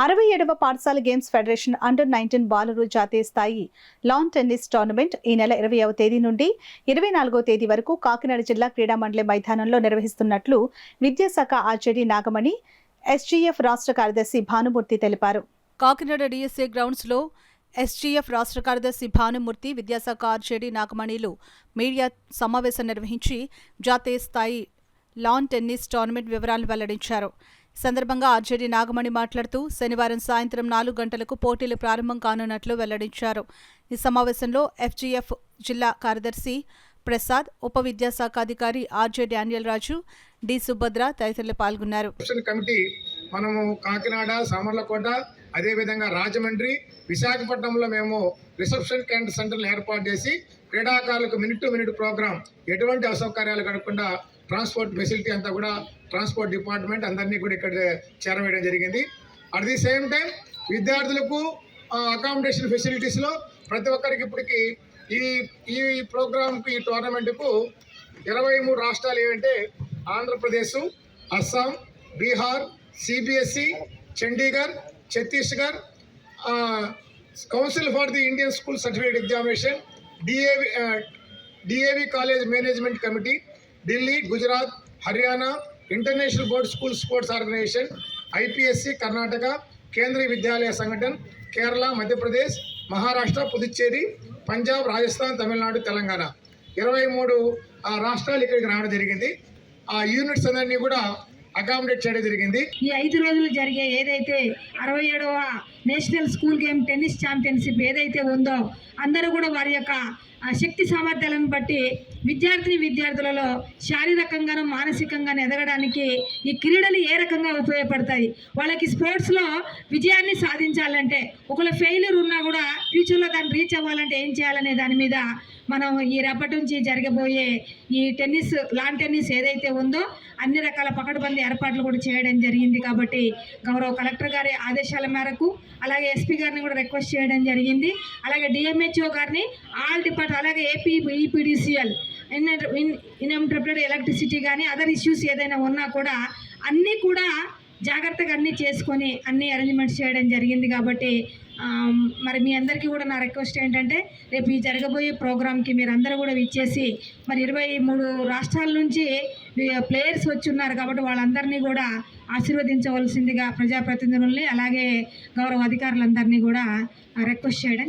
67వ పాఠశాల games federation under 19 బాలురు జాతీయ స్థాయి లాన్ టెన్నిస్ టోర్నమెంట్ ఈ నెల 20వ తేదీ నుండి 24వ తేదీ వరకు కాకినాడ జిల్లా క్రీడా మండలి మైదానంలో నిర్వహిస్తున్నట్లు విద్యాశాఖ ఆర్జేడీ నాగమణి ఎస్జీఎఫ్ రాష్ట్ర కార్యదర్శి భానుమూర్తి తెలిపారు. కాకినాడ డిఎస్ఏ గ్రౌండ్స్లో ఎస్జీఎఫ్ రాష్ట్ర కార్యదర్శి భానుమూర్తి, విద్యాశాఖ ఆర్జేడీ నాగమణిలు మీడియా సమావేశం నిర్వహించి జాతీయ స్థాయి లాన్ టెన్నిస్ టోర్నమెంట్ వివరాలు వెల్లడించారు. సందర్భంగా ఆర్జేడీ నాగమణి మాట్లాడుతూ శనివారం సాయంత్రం 4 గంటలకు పోటీలు ప్రారంభం కానున్నట్లు వెల్లడించారు. ఈ సమావేశంలో ఎఫ్జీఎఫ్ జిల్లా కార్యదర్శి ప్రసాద్, ఉప విద్యాశాఖ అధికారి ఆర్జే డానియల్ రాజు, డి సుభద్ర తదితరులు పాల్గొన్నారు. కమిటీ మనము కాకినాడ, సామర్లకోట, అదేవిధంగా రాజమండ్రి, విశాఖపట్నంలో మేము రిసెప్షన్ క్యాంట్ సెంటర్లు ఏర్పాటు చేసి క్రీడాకారులకు మినిట్ టు మినిట్ ప్రోగ్రాం, ఎటువంటి అసౌకర్యాలు కలగకుండా ట్రాన్స్పోర్ట్ ఫెసిలిటీ అంతా కూడా ట్రాన్స్పోర్ట్ డిపార్ట్మెంట్ అందరినీ కూడా ఇక్కడ చేరవేయడం జరిగింది. అట్ ది సేమ్ టైం విద్యార్థులకు అకామిడేషన్ ఫెసిలిటీస్లో ప్రతి ఒక్కరికి ఇప్పటికి ఈ ప్రోగ్రాంకి, ఈ టోర్నమెంట్కు 23 రాష్ట్రాలు ఏమంటే Andhra Pradesh, Assam, Bihar, CBSE, Chandigarh, Chhattisgarh, council for the Indian school certificate examination, DAV college management committee, Delhi, Gujarat, Haryana, international board school sports organisation, IPSC, Karnataka, Kendriya Vidyalaya సంఘటన, కేరళ, మధ్యప్రదేశ్, మహారాష్ట్ర, పుదుచ్చేరి, పంజాబ్, రాజస్థాన్, తమిళనాడు, తెలంగాణ 23 రాష్ట్రాలు ఇక్కడికి రావడం జరిగింది. ఆ యూనిట్స్ అందరినీ కూడా అకామిడేట్ చేయడం జరిగింది. ఈ 5 రోజులు జరిగే ఏదైతే 67వ national school game tennis championship ఏదైతే ఉందో అందరూ కూడా వారి యొక్క శక్తి సామర్థ్యాలను బట్టి విద్యార్థులలో శారీరకంగాను మానసికంగాను ఎదగడానికి ఈ క్రీడలు ఏ రకంగా ఉపయోగపడతాయి. వాళ్ళకి స్పోర్ట్స్లో విజయాన్ని సాధించాలంటే ఒకవేళ ఫెయిల్యూర్ ఉన్నా కూడా ఫ్యూచర్లో దాన్ని రీచ్ అవ్వాలంటే ఏం చేయాలనే దాని మీద మనం ఈ రేపటి నుంచి జరగబోయే ఈ లాన్ టెన్నిస్ ఏదైతే ఉందో అన్ని రకాల పకడ్బందీ ఏర్పాట్లు కూడా చేయడం జరిగింది. కాబట్టి గౌరవ కలెక్టర్ గారి ఆదేశాల మేరకు, అలాగే ఎస్పీ గారిని కూడా రిక్వెస్ట్ చేయడం జరిగింది. అలాగే డిఎంహెచ్ఓ గారిని, ఆల్ డిపార్ట్మెంట్, అలాగే ఏపీ ఈపీడీసీఎల్, ఇన్ఇంటరప్టెడ్ ఎలక్ట్రిసిటీ కానీ అదర్ ఇష్యూస్ ఏదైనా ఉన్నా కూడా అన్నీ కూడా జాగ్రత్తగా అన్నీ చేసుకొని అన్ని అరేంజ్మెంట్స్ చేయడం జరిగింది. కాబట్టి మరి మీ అందరికీ కూడా నా రిక్వెస్ట్ ఏంటంటే రేపు ఈ జరగబోయే ప్రోగ్రామ్కి మీరు అందరూ కూడా ఇచ్చేసి మరి 23 రాష్ట్రాల నుంచి ప్లేయర్స్ వచ్చి ఉన్నారు కాబట్టి వాళ్ళందరినీ కూడా ఆశీర్వదించవలసిందిగా ప్రజాప్రతినిధుల్ని, అలాగే గౌరవ అధికారులందరినీ కూడా రిక్వెస్ట్ చేయడం